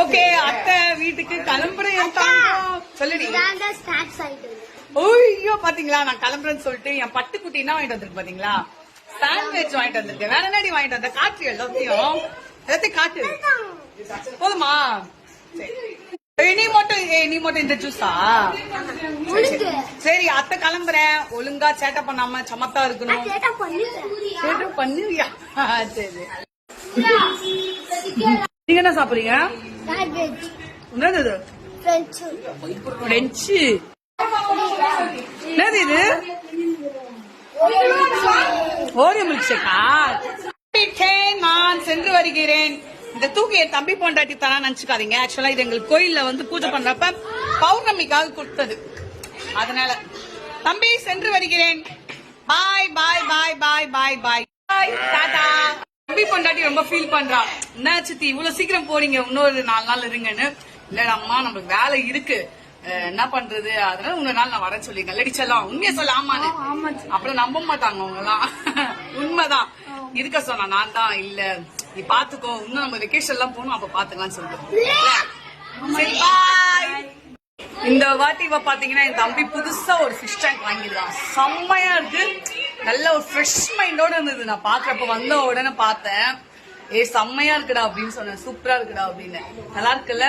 Okay அத்தை வீட்டுக்கு கிளம்புறேன் சொல்லுடி. ஐயோ பாத்தீங்களா நான் கிளம்புறேன்னு சொல்லிட்டு என் பட்டுக்குட்டி என்ன வாங்கிட்டு வந்திருக்கு பாத்தீங்களா, சாண்ட்விச் வாங்கிட்டு வந்திருக்கேன். வேற என்னடி வாங்கிட்டு வந்த, காற்று எல்லாத்தையும் எல்லாத்தையும் காட்டு போதுமா? நீ மட்டும் இந்த ஜூஸா? சரி அத்தை கிளம்புறேன், ஒழுங்கா சேட்டை பண்ணாம சமத்தா இருக்கணும். சேட்டை பண்ணுவியா? சரி நீங்க என்ன சாப்பிடுறீங்க? என்னது பிரெஞ்சு? என்னது இது? ஓரியோ மில்க் ஷேக்கா? நான் சென்று வருகிறேன். இந்த தூக்கிய தம்பி பொண்டாட்டி தானே நினைச்சுக்காதீங்க. ஆக்சுவலா இது எங்களுக்கு கோயில்ல வந்து பூஜை பண்றப்ப பௌர்ணமிக்காக கொடுத்தது. அதனால தம்பி சென்று வருகிறேன். பாய் பாய் பாய் பாய் பாய் பாய் பாய் டாடா. தம்பி பொண்டாட்டி ரொம்ப ஃபீல் பண்றா, என்ன சித்தி இவ்வளவு சீக்கிரம் போறீங்க, இன்னொரு 4 நாள் இருங்கன்னு. இல்ல அம்மா நம்மளுக்கு வேலை இருக்கு, என்ன பண்றது, அதனால இன்னொரு நாள் நான் வரேன் சொல்லிருக்கேன். லடிச்சலாம் உண்மையா சொல்ல. ஆமான்னு அப்புறம் நம்ப மாட்டாங்க அவங்க எல்லாம். உண்மைதான் இருக்க சொன்னா நான் தான் இல்ல நீ பாத்துக்கோ, இன்னும் நம்ம வெக்கேஷன் எல்லாம் போகணும், அப்ப பாத்துக்கலாம்னு சொல்லிட்டு. இந்த வாட்டி பாத்தீங்கன்னா என் தம்பி புதுசா ஒரு ஃபிஷ் டேங்க் வாங்கிருக்கான். செம்மையா இருக்கு, நல்ல ஒரு ஃப்ரெஷ் மைண்டோட இருந்தது. நான் பாக்குறப்ப வந்த உடனே பார்த்தேன், செம்மையா இருக்குடா அப்படின்னு சொன்னேன். சூப்பரா இருக்குடா அப்படின்னு. நல்லா இருக்குல்ல?